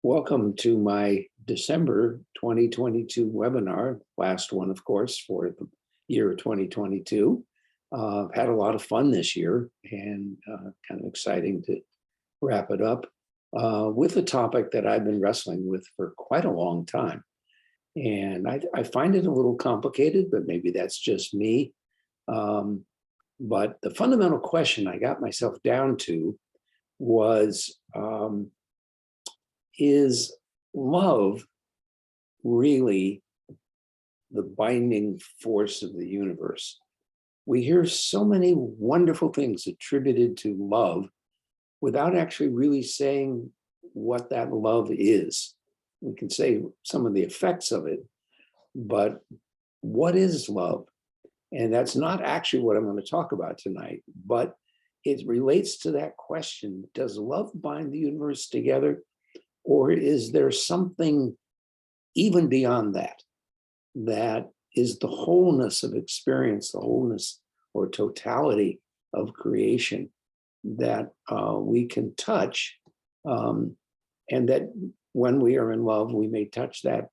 Welcome to my December 2022 webinar, last one, of course, for the year of 2022. I've had a lot of fun this year and kind of exciting to wrap it up with a topic that I've been wrestling with for quite a long time. And I find it a little complicated, but maybe that's just me. But the fundamental question I got myself down to was, is love really the binding force of the universe? We hear so many wonderful things attributed to love without actually really saying what that love is. We can say some of the effects of it, but what is love? And that's not actually what I'm going to talk about tonight, but it relates to that question. Does love bind the universe together? Or is there something even beyond that, that is the wholeness of experience, the wholeness or totality of creation that we can touch, and that when we are in love, we may touch that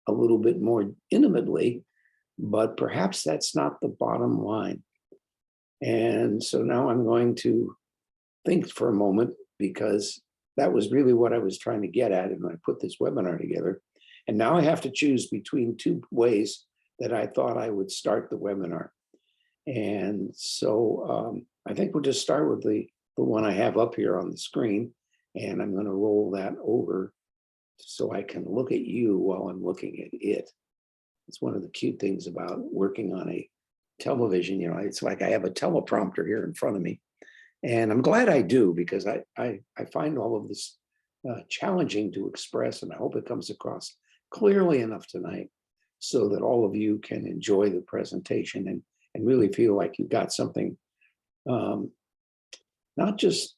a little bit more intimately, but perhaps that's not the bottom line. And so now I'm going to think for a moment, because that was really what I was trying to get at when I put this webinar together. And now I have to choose between two ways that I thought I would start the webinar. And so I think we'll just start with the one I have up here on the screen. And I'm going to roll that over so I can look at you while I'm looking at it. It's one of the cute things about working on a television. You know, it's like I have a teleprompter here in front of me. And I'm glad I do, because I find all of this challenging to express, and I hope it comes across clearly enough tonight so that all of you can enjoy the presentation and really feel like you've got something not just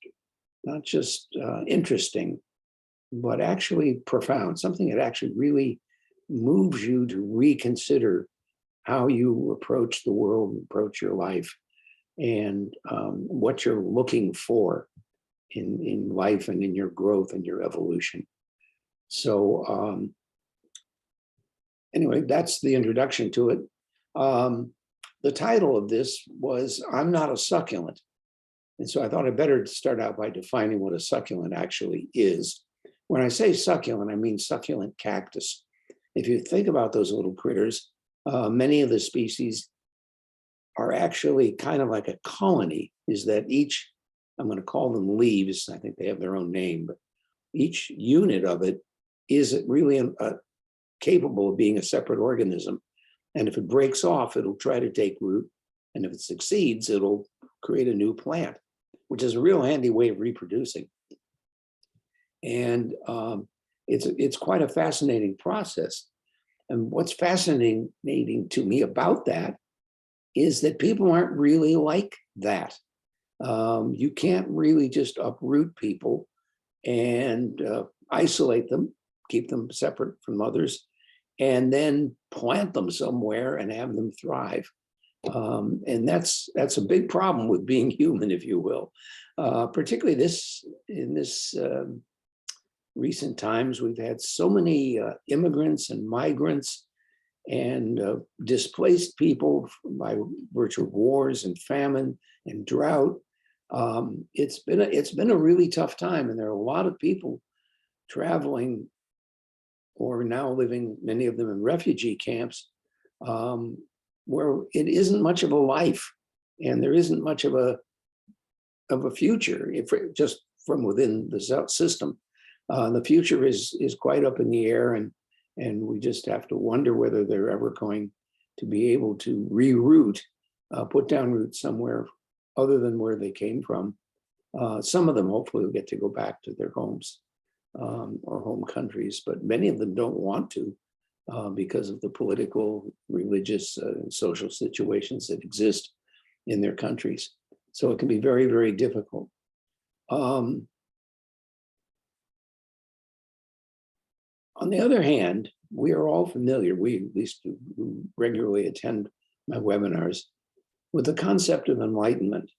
interesting, but actually profound, something that actually really moves you to reconsider how you approach the world, approach your life, and what you're looking for in life and in your growth and your evolution. So anyway, that's the introduction to it. The title of this was, I'm Not a Succulent. And so I thought I'd better start out by defining what a succulent actually is. When I say succulent, I mean succulent cactus. If you think about those little critters, many of the species are actually kind of like a colony, is that each, I'm going to call them leaves, I think they have their own name, but each unit of it is really capable of being a separate organism. And if it breaks off, it'll try to take root. And if it succeeds, it'll create a new plant, which is a real handy way of reproducing. And it's quite a fascinating process. And what's fascinating to me about that is that people aren't really like that. You can't really just uproot people and isolate them, keep them separate from others, and then plant them somewhere and have them thrive. And that's a big problem with being human, if you will. Particularly in this recent times, we've had so many immigrants and migrants and displaced people by virtue of wars and famine and drought. It's been a really tough time, and there are a lot of people traveling or now living, many of them in refugee camps, where it isn't much of a life, and there isn't much of a future, if just from within the system. The future is quite up in the air, and we just have to wonder whether they're ever going to be able to reroute, put down roots somewhere other than where they came from. Some of them hopefully will get to go back to their homes or home countries, but many of them don't want to because of the political, religious, and social situations that exist in their countries. So it can be very, very difficult. On the other hand, we are all familiar, we at least who regularly attend my webinars, with the concept of enlightenment.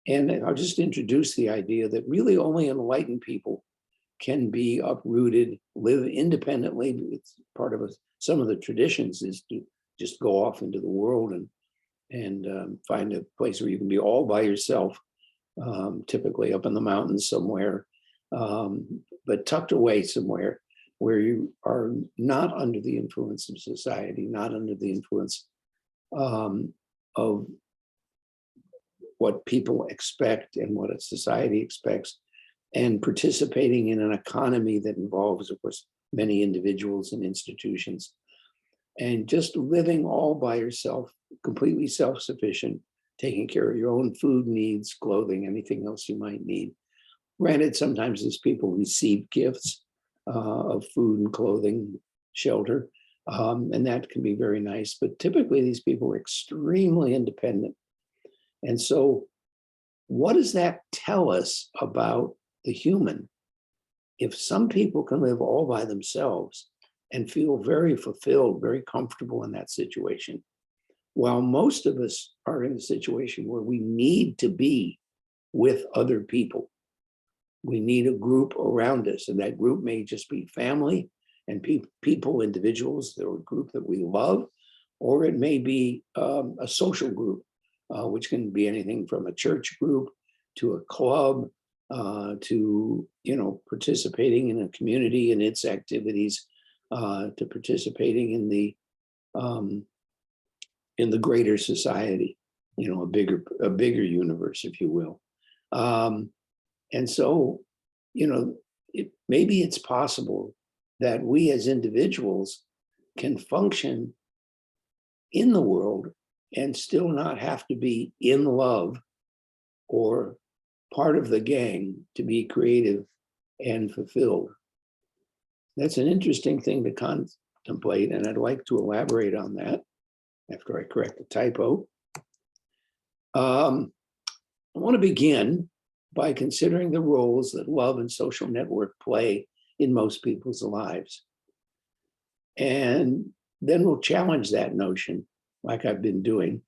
And I'll just introduce the idea that really only enlightened people can be uprooted, live independently. It's part of some of the traditions is to just go off into the world and find a place where you can be all by yourself, typically up in the mountains somewhere, but tucked away somewhere where you are not under the influence of society, not under the influence of what people expect and what a society expects, and participating in an economy that involves, of course, many individuals and institutions, and just living all by yourself, completely self-sufficient, taking care of your own food needs, clothing, anything else you might need. Granted, sometimes these people receive gifts of food and clothing, shelter, and that can be very nice, but typically these people are extremely independent. And so what does that tell us about the human? If some people can live all by themselves and feel very fulfilled, very comfortable in that situation, while most of us are in a situation where we need to be with other people. We need a group around us, and that group may just be family and people, individuals, or a group that we love, or it may be a social group, which can be anything from a church group to a club, to participating in a community and its activities, to participating in the greater society, a bigger universe, if you will. And so, maybe it's possible that we as individuals can function in the world and still not have to be in love or part of the gang to be creative and fulfilled. That's an interesting thing to contemplate, and I'd like to elaborate on that after I correct the typo. I want to begin by considering the roles that love and social network play in most people's lives. And then we'll challenge that notion, like I've been doing,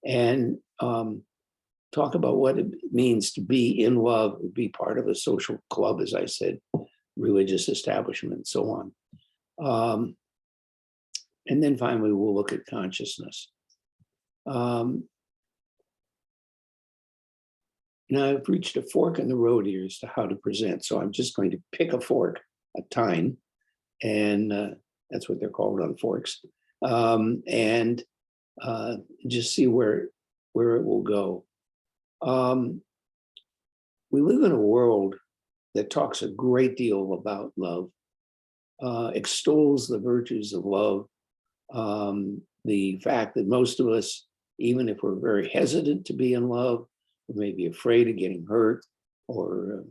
and talk about what it means to be in love, be part of a social club, as I said, religious establishment, and so on. And then finally, we'll look at consciousness. Now I've reached a fork in the road here as to how to present. So I'm just going to pick a fork, a tine, and that's what they're called on forks, and just see where it will go. We live in a world that talks a great deal about love, extols the virtues of love, the fact that most of us, even if we're very hesitant to be in love, we may be afraid of getting hurt or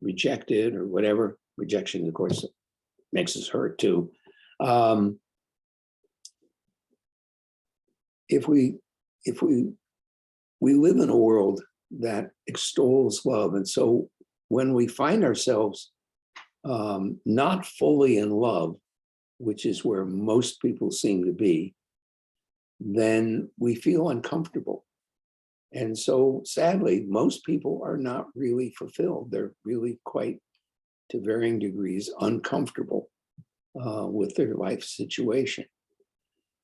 rejected or whatever. Rejection, of course, makes us hurt too. If we live in a world that extols love, and so when we find ourselves not fully in love, which is where most people seem to be, then we feel uncomfortable. And so sadly, most people are not really fulfilled. They're really quite, to varying degrees, uncomfortable with their life situation.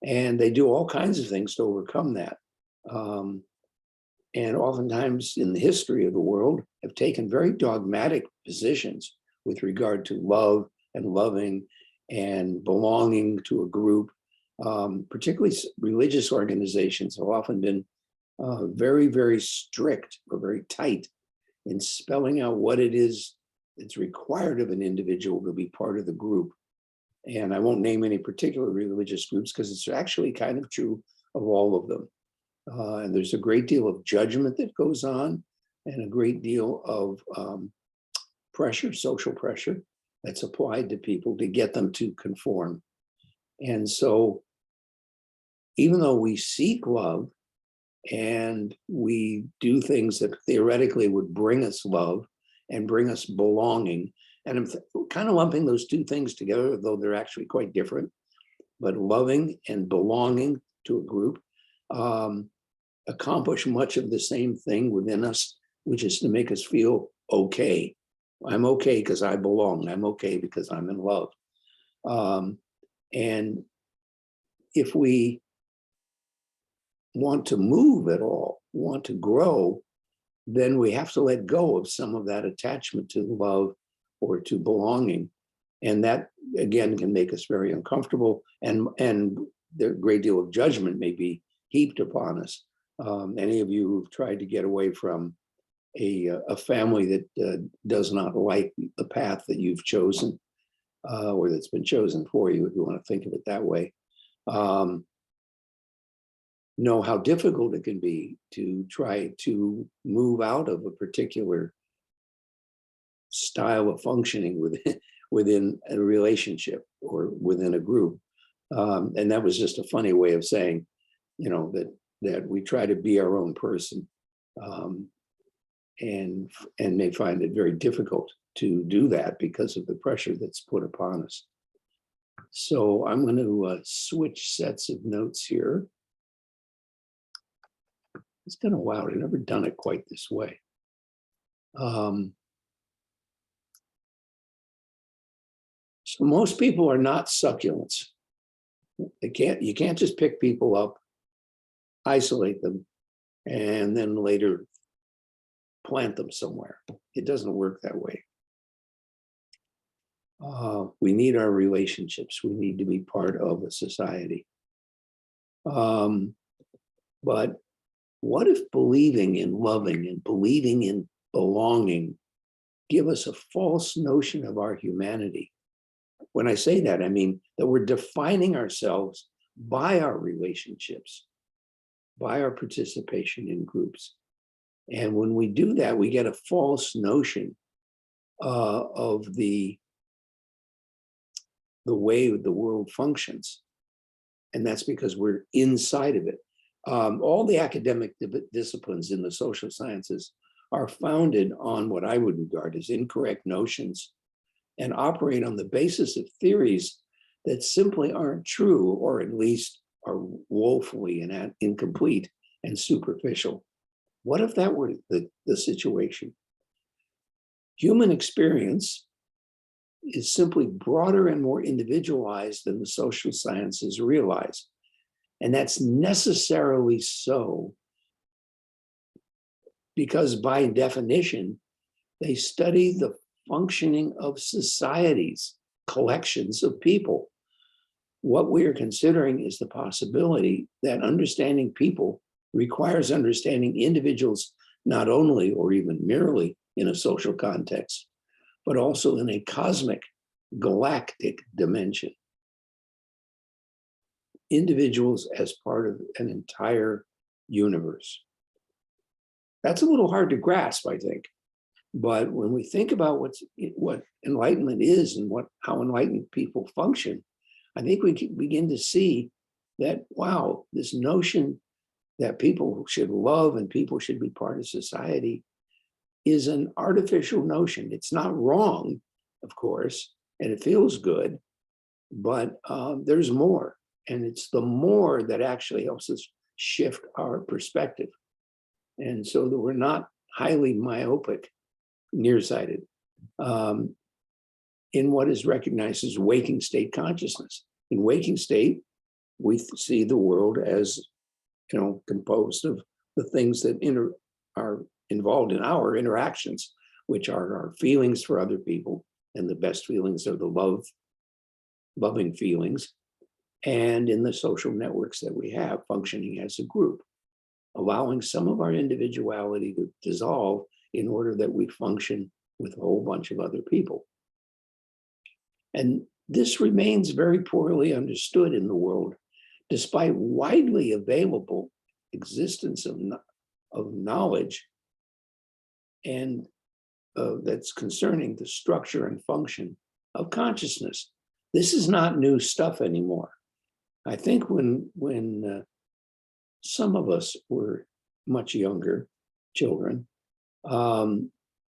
And they do all kinds of things to overcome that. And oftentimes in the history of the world have taken very dogmatic positions with regard to love and loving and belonging to a group. Particularly religious organizations have often been very, very strict or very tight in spelling out what it is that's required of an individual to be part of the group. And I won't name any particular religious groups because it's actually kind of true of all of them. And there's a great deal of judgment that goes on and a great deal of pressure, social pressure, that's applied to people to get them to conform. And so even though we seek love and we do things that theoretically would bring us love and bring us belonging, and I'm kind of lumping those two things together, though they're actually quite different, but loving and belonging to a group accomplish much of the same thing within us, which is to make us feel okay I'm okay because I belong. I'm okay because I'm in love. And if we want to move at all, want to grow, then we have to let go of some of that attachment to love or to belonging. And that, again, can make us very uncomfortable, and a great deal of judgment may be heaped upon us. Any of you who've tried to get away from a family that does not like the path that you've chosen, or that's been chosen for you, if you want to think of it that way, know how difficult it can be to try to move out of a particular style of functioning within a relationship or within a group. And that was just a funny way of saying, that we try to be our own person, and may find it very difficult to do that because of the pressure that's put upon us. So I'm going to switch sets of notes here. It's been a while. I've never done it quite this way. So most people are not succulents. You can't just pick people up, isolate them, and then later plant them somewhere. It doesn't work that way. We need our relationships. We need to be part of a society. But what if believing in loving and believing in belonging give us a false notion of our humanity? When I say that, I mean that we're defining ourselves by our relationships, by our participation in groups. And when we do that, we get a false notion of the way the world functions. And that's because we're inside of it. All the academic disciplines in the social sciences are founded on what I would regard as incorrect notions and operate on the basis of theories that simply aren't true, or at least are woefully incomplete and superficial. What if that were the situation? Human experience is simply broader and more individualized than the social sciences realize. And that's necessarily so because by definition, they study the functioning of societies, collections of people. What we are considering is the possibility that understanding people requires understanding individuals, not only or even merely in a social context, but also in a cosmic, galactic dimension. Individuals as part of an entire universe. That's a little hard to grasp, I think. But when we think about what enlightenment is and how enlightened people function, I think we can begin to see that, wow, this notion that people should love and people should be part of society is an artificial notion. It's not wrong, of course, and it feels good, but there's more. And it's the more that actually helps us shift our perspective. And so that we're not highly myopic, nearsighted, in what is recognized as waking state consciousness. In waking state, we see the world as, composed of the things that are involved in our interactions, which are our feelings for other people, and the best feelings are the loving feelings, and in the social networks that we have functioning as a group, allowing some of our individuality to dissolve in order that we function with a whole bunch of other people. And this remains very poorly understood in the world, despite widely available existence of knowledge and that's concerning the structure and function of consciousness. This is not new stuff anymore. I think when some of us were much younger children,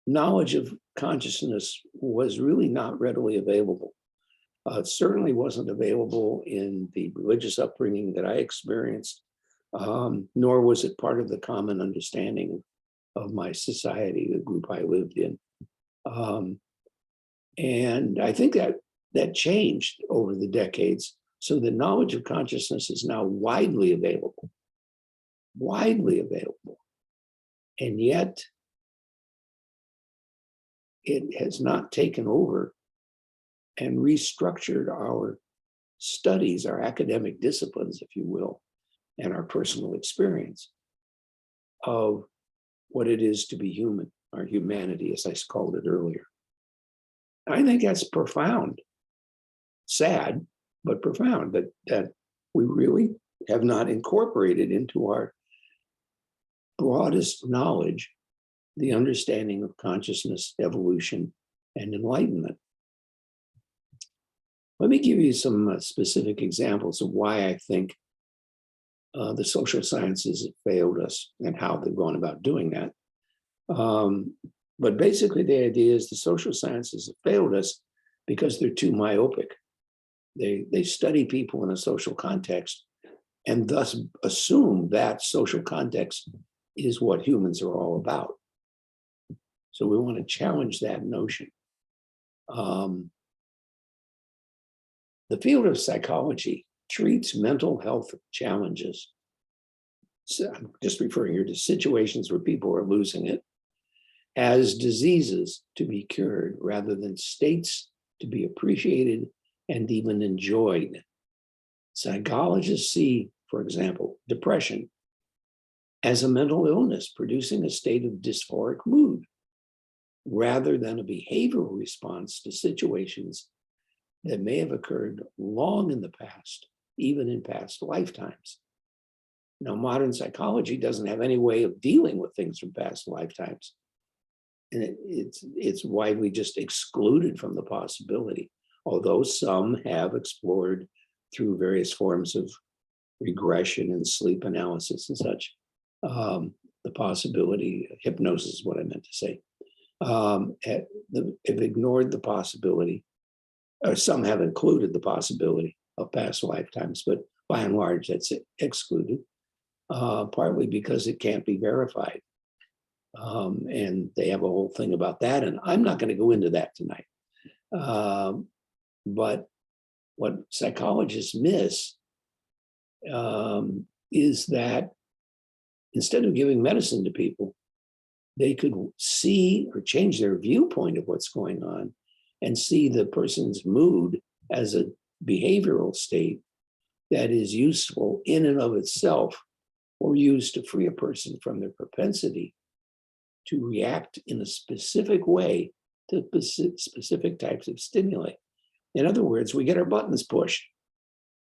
knowledge of consciousness was really not readily available. It certainly wasn't available in the religious upbringing that I experienced, nor was it part of the common understanding of my society, the group I lived in. And I think that changed over the decades. So the knowledge of consciousness is now widely available, and yet it has not taken over and restructured our studies, our academic disciplines, if you will, and our personal experience of what it is to be human, our humanity, as I called it earlier. I think that's profound, sad, but profound that we really have not incorporated into our broadest knowledge the understanding of consciousness, evolution, and enlightenment. Let me give you some specific examples of why I think the social sciences have failed us and how they've gone about doing that. But basically, the idea is the social sciences have failed us because they're too myopic. They study people in a social context and thus assume that social context is what humans are all about. So we want to challenge that notion. The field of psychology treats mental health challenges. So I'm just referring here to situations where people are losing it as diseases to be cured rather than states to be appreciated and even enjoyed. Psychologists see, for example, depression as a mental illness producing a state of dysphoric mood rather than a behavioral response to situations that may have occurred long in the past, even in past lifetimes. Now, modern psychology doesn't have any way of dealing with things from past lifetimes. And it's widely just excluded from the possibility, although some have explored through various forms of regression and sleep analysis and such, the possibility, hypnosis is what I meant to say, have ignored the possibility, or some have included the possibility of past lifetimes, but by and large, that's excluded, partly because it can't be verified. And they have a whole thing about that, and I'm not going to go into that tonight. But what psychologists miss is that instead of giving medicine to people, they could see or change their viewpoint of what's going on and see the person's mood as a behavioral state that is useful in and of itself, or used to free a person from their propensity to react in a specific way to specific types of stimuli. In other words, we get our buttons pushed.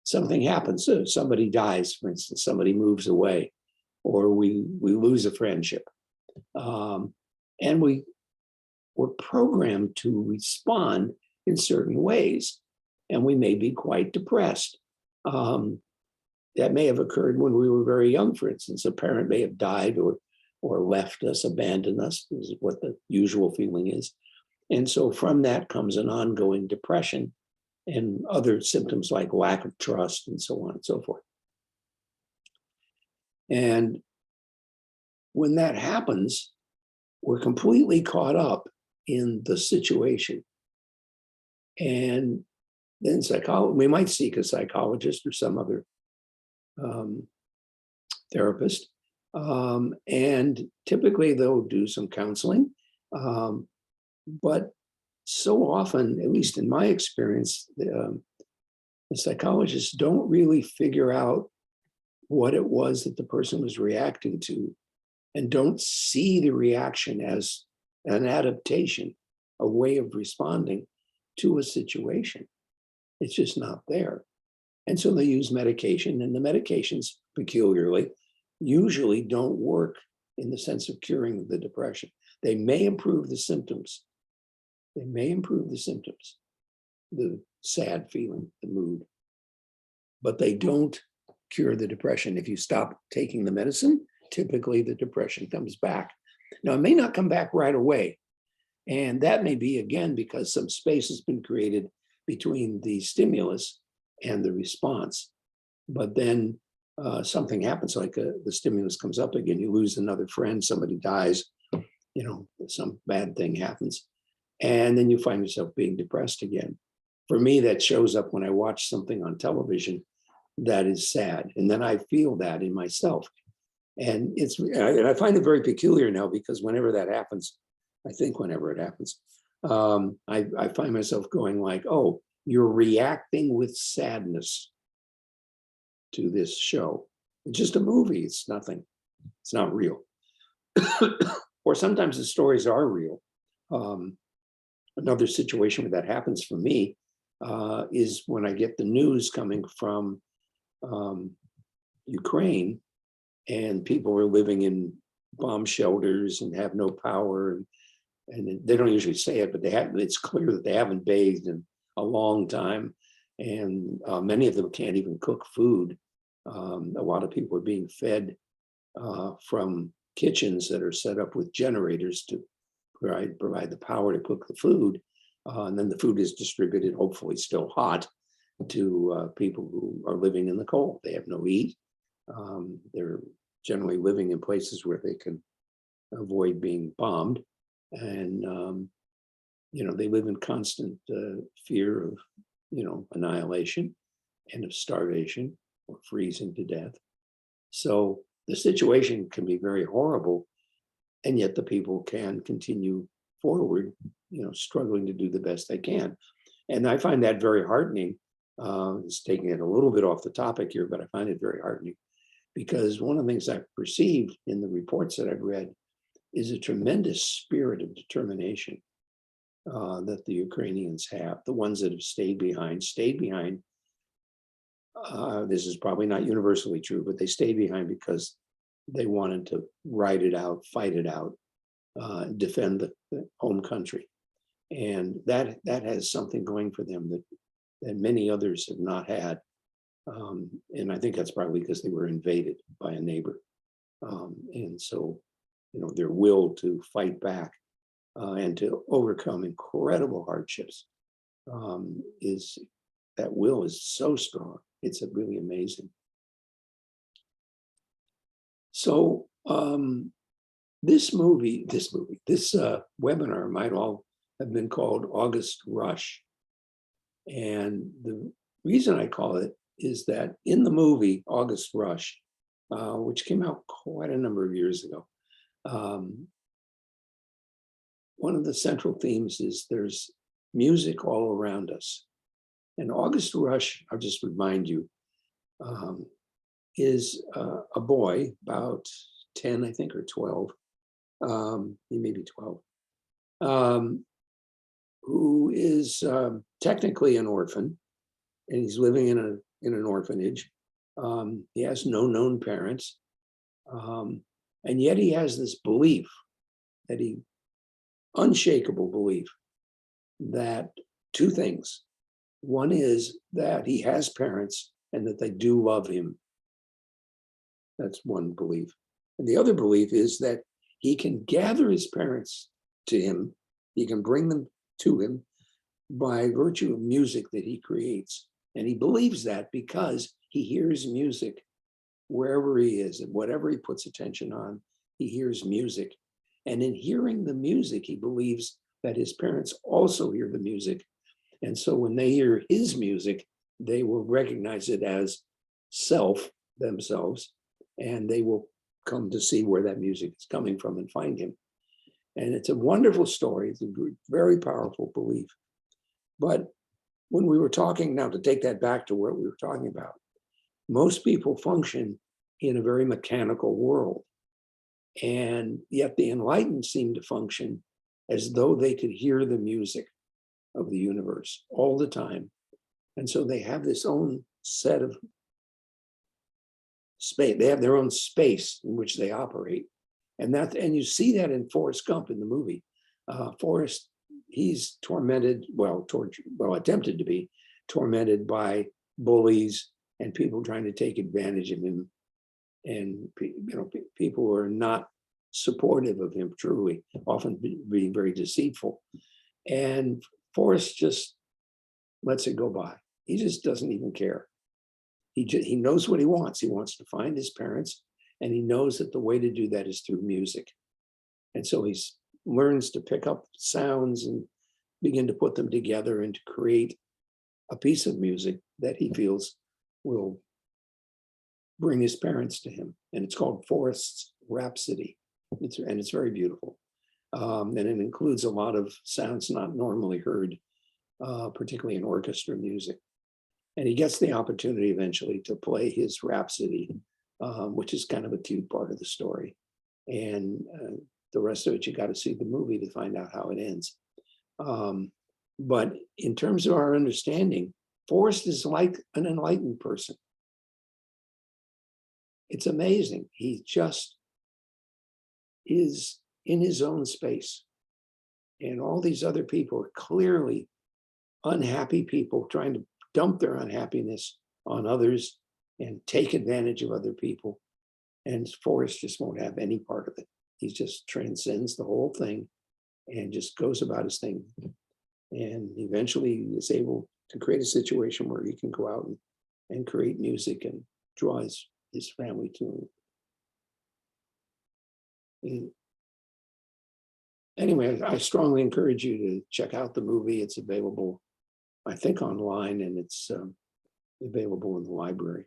Something happens. So somebody dies, for instance, somebody moves away, or we lose a friendship. And we're programmed to respond in certain ways, and we may be quite depressed. That may have occurred when we were very young, for instance. A parent may have died or left us, abandoned us, is what the usual feeling is. And so from that comes an ongoing depression and other symptoms like lack of trust and so on and so forth. And when that happens, we're completely caught up in the situation. And then we might seek a psychologist or some other therapist. And typically they'll do some counseling. But so often, at least in my experience, the psychologists don't really figure out what it was that the person was reacting to, and don't see the reaction as an adaptation, a way of responding to a situation. It's just not there. And so they use medication, and the medications, peculiarly, usually don't work in the sense of curing the depression. They may improve the symptoms. They may improve the symptoms, the sad feeling, the mood, but they don't cure the depression. If you stop taking the medicine, typically the depression comes back. Now, it may not come back right away. And that may be, again, because some space has been created between the stimulus and the response. But then something happens, like the stimulus comes up again, you lose another friend, somebody dies, some bad thing happens. And then you find yourself being depressed again. For me, that shows up when I watch something on television that is sad. And then I feel that in myself. And I find it very peculiar now, because whenever that happens, I think whenever it happens, I find myself going like, oh, you're reacting with sadness to this show. It's just a movie. It's nothing. It's not real. Or sometimes the stories are real. Another situation where that happens for me is when I get the news coming from Ukraine, and people are living in bomb shelters and have no power, and they don't usually say it, but it's clear that they haven't bathed in a long time, and many of them can't even cook food. A lot of people are being fed from kitchens that are set up with generators to provide the power to cook the food, and then the food is distributed, hopefully still hot, to people who are living in the cold. They have no heat. They're generally living in places where they can avoid being bombed, and they live in constant fear of annihilation and of starvation or freezing to death. So the situation can be very horrible, and yet the people can continue forward, struggling to do the best they can. And I find that very heartening. It's taking it a little bit off the topic here, but I find it very heartening, because one of the things I've perceived in the reports that I've read is a tremendous spirit of determination that the Ukrainians have. The ones that have stayed behind. This is probably not universally true, but they stayed behind because they wanted to ride it out, fight it out, defend the home country. And that has something going for them that many others have not had. And I think that's probably because they were invaded by a neighbor. And so, their will to fight back and to overcome incredible hardships that will is so strong. It's really amazing. So this webinar might all have been called August Rush. And the reason I call it is that in the movie August Rush, which came out quite a number of years ago, one of the central themes is there's music all around us. And August Rush, I'll just remind you, is a boy about 10, I think, or 12, he may be 12, who is technically an orphan, and he's living in an orphanage. He has no known parents, and yet he has this belief unshakable belief that two things. One is that he has parents and that they do love him. That's one belief. And the other belief is that he can gather his parents to him. He can bring them to him by virtue of music that he creates. And he believes that because he hears music wherever he is, and whatever he puts attention on, he hears music. And in hearing the music, he believes that his parents also hear the music. And so when they hear his music, they will recognize it as themselves, and they will come to see where that music is coming from and find him. And it's a wonderful story. It's a very powerful belief. But when we were talking, now to take that back to what we were talking about, most people function in a very mechanical world. And yet the enlightened seem to function as though they could hear the music of the universe all the time. And so they have this own set of space. They have their own space in which they operate. And you see that in Forrest Gump in the movie. Forrest, he's tormented, attempted to be tormented by bullies and people trying to take advantage of him. And people who are not supportive of him, truly, often being very deceitful. And Forrest just lets it go by. He just doesn't even care. He knows what he wants. He wants to find his parents, and he knows that the way to do that is through music. And so he learns to pick up sounds and begin to put them together and to create a piece of music that he feels will bring his parents to him. And it's called Forest's Rhapsody. It's very beautiful. And it includes a lot of sounds not normally heard, particularly in orchestra music. And he gets the opportunity eventually to play his Rhapsody, which is kind of a cute part of the story. And the rest of it, you got to see the movie to find out how it ends. But in terms of our understanding, Forrest is like an enlightened person. It's amazing. He just is in his own space. And all these other people are clearly unhappy people trying to dump their unhappiness on others and take advantage of other people. And Forrest just won't have any part of it. He just transcends the whole thing and just goes about his thing. And eventually is able to create a situation where he can go out and create music and draw his family to him. Anyway, I strongly encourage you to check out the movie. It's available, I think, online, and it's available in the library,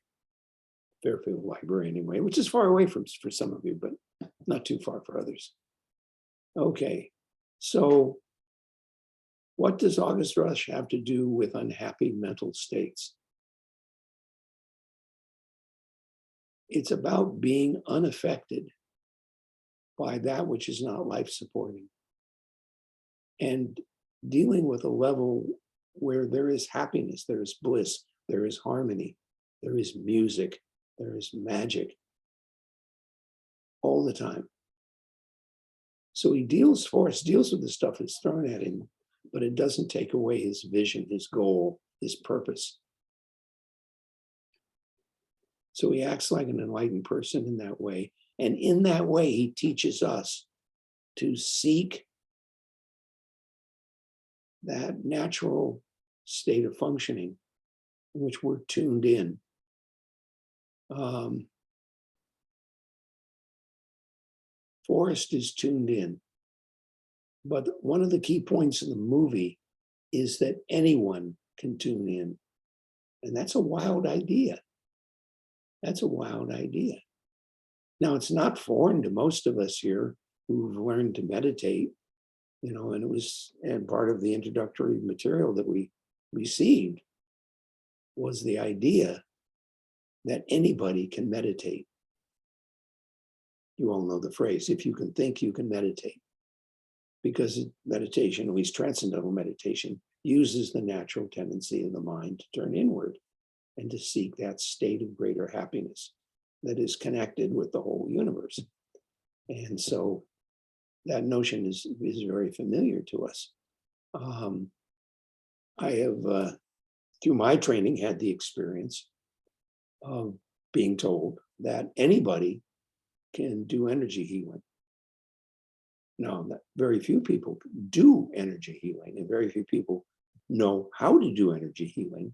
Fairfield Library anyway, which is far away for some of you, but not too far for others. Okay, so what does August Rush have to do with unhappy mental states? It's about being unaffected by that which is not life-supporting and dealing with a level where there is happiness, there is bliss, there is harmony, there is music, there is magic all the time. So Forrest deals with the stuff that's thrown at him, but it doesn't take away his vision, his goal, his purpose. So he acts like an enlightened person in that way. And in that way, he teaches us to seek that natural state of functioning in which we're tuned in. Forrest is tuned in. But one of the key points in the movie is that anyone can tune in. And that's a wild idea. That's a wild idea. Now, it's not foreign to most of us here who've learned to meditate, and part of the introductory material that we received was the idea that anybody can meditate. You all know the phrase, if you can think, you can meditate. Because meditation, at least transcendental meditation, uses the natural tendency of the mind to turn inward and to seek that state of greater happiness that is connected with the whole universe. And so that notion is very familiar to us. I have, through my training, had the experience of being told that anybody can do energy healing. Now, very few people do energy healing, and very few people know how to do energy healing.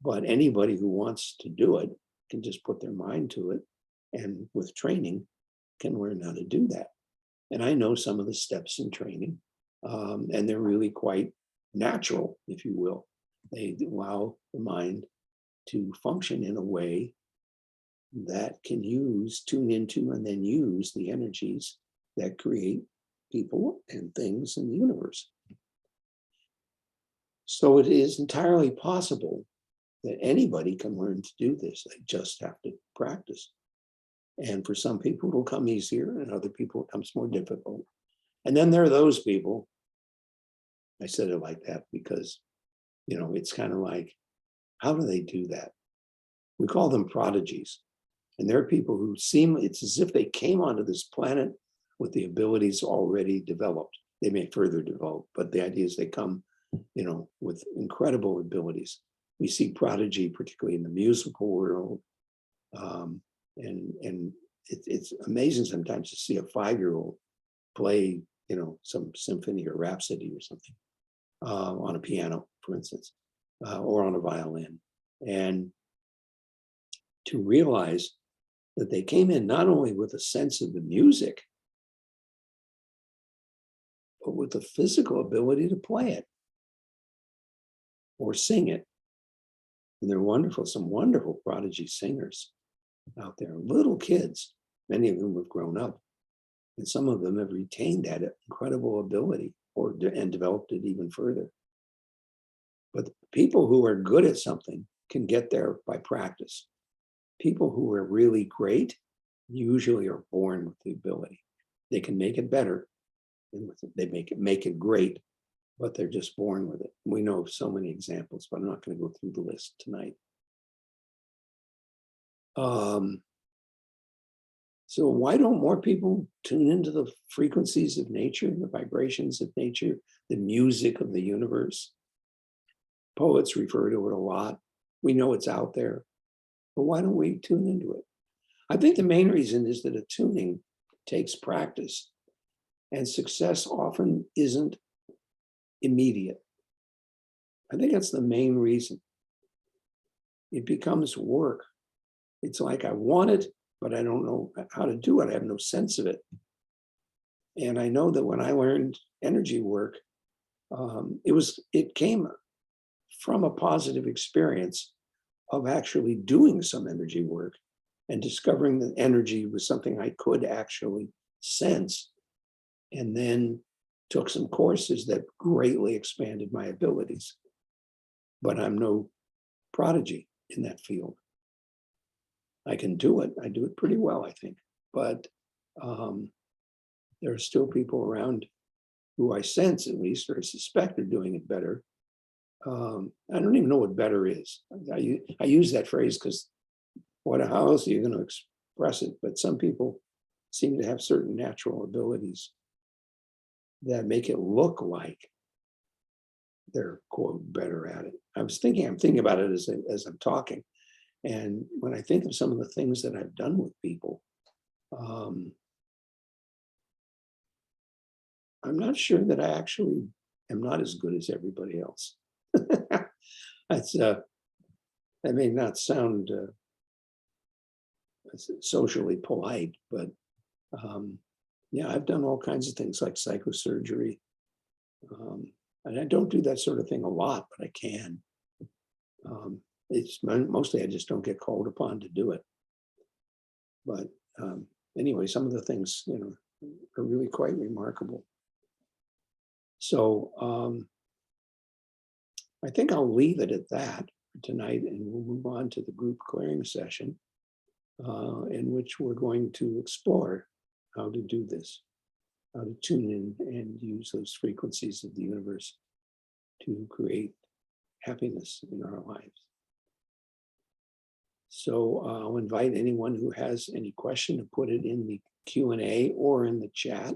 But anybody who wants to do it can just put their mind to it, and with training, can learn how to do that. And I know some of the steps in training, and they're really quite natural, if you will. They allow the mind to function in a way that can tune into, and then use the energies that create people and things in the universe. So it is entirely possible that anybody can learn to do this. They just have to practice. And for some people, it'll come easier, and other people, it comes more difficult. And then there are those people, I said it like that because, it's kind of like, how do they do that? We call them prodigies. And there are people who it's as if they came onto this planet with the abilities already developed. They may further develop, but the idea is they come, with incredible abilities. We see prodigy, particularly in the musical world. And it's amazing sometimes to see a 5-year-old play, some symphony or rhapsody or something on a piano, for instance, or on a violin. And to realize that they came in not only with a sense of the music, but with the physical ability to play it or sing it. And they're wonderful, some wonderful prodigy singers out there, little kids, many of whom have grown up. And some of them have retained that incredible ability and developed it even further. But people who are good at something can get there by practice. People who are really great usually are born with the ability. They can make it better, and they make it great, but they're just born with it. We know of so many examples, but I'm not going to go through the list tonight. So why don't more people tune into the frequencies of nature, the vibrations of nature, the music of the universe? Poets refer to it a lot. We know it's out there, but why don't we tune into it? I think the main reason is that attuning takes practice, and success often isn't immediate. I think that's the main reason. It becomes work. It's like I want it, but I don't know how to do it. I have no sense of it. And I know that when I learned energy work, it came from a positive experience of actually doing some energy work and discovering that energy was something I could actually sense, and then took some courses that greatly expanded my abilities. But I'm no prodigy in that field. I can do it. I do it pretty well, I think. But there are still people around who I sense, at least, or suspect are doing it better. I don't even know what better is. I use that phrase because how else are you going to express it? But some people seem to have certain natural abilities that make it look like they're, quote, better at it. I'm thinking about it as I'm talking. And when I think of some of the things that I've done with people, I'm not sure that I actually am not as good as everybody else. That's that may not sound socially polite, but yeah, I've done all kinds of things like psychosurgery. And I don't do that sort of thing a lot, but I can. It's mostly I just don't get called upon to do it. But anyway, some of the things, are really quite remarkable. So I think I'll leave it at that for tonight, and we'll move on to the group clearing session, in which we're going to explore how to do this, how to tune in and use those frequencies of the universe to create happiness in our lives. So I'll invite anyone who has any question to put it in the Q&A or in the chat.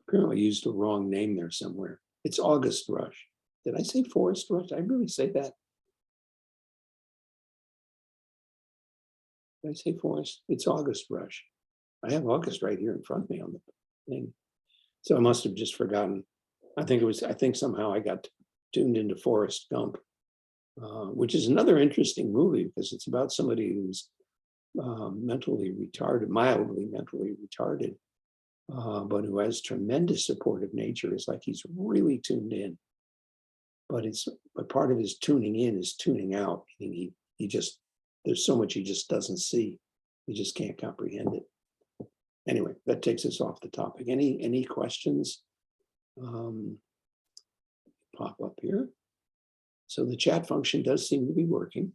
Apparently used the wrong name there somewhere. It's August Rush. Did I say Forest Rush? Did I really say that? Did I say Forest? It's August Rush. I have August right here in front of me on the thing. So I must have just forgotten. I think somehow I got tuned into Forrest Gump, which is another interesting movie because it's about somebody who's mentally retarded, mildly mentally retarded, but who has tremendous supportive nature. It's like he's really tuned in. But part of his tuning in is tuning out. He just, there's so much he just doesn't see. He just can't comprehend it. Anyway, that takes us off the topic. Any questions? Pop up here. So the chat function does seem to be working.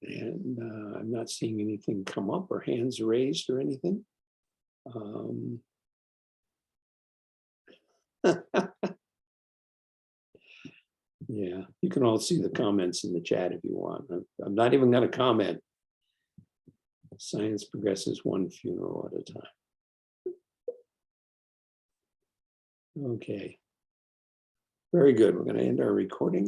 And I'm not seeing anything come up or hands raised or anything. Yeah, you can all see the comments in the chat if you want. I'm not even going to comment. Science progresses one funeral at a time. Okay. Very good. We're going to end our recording.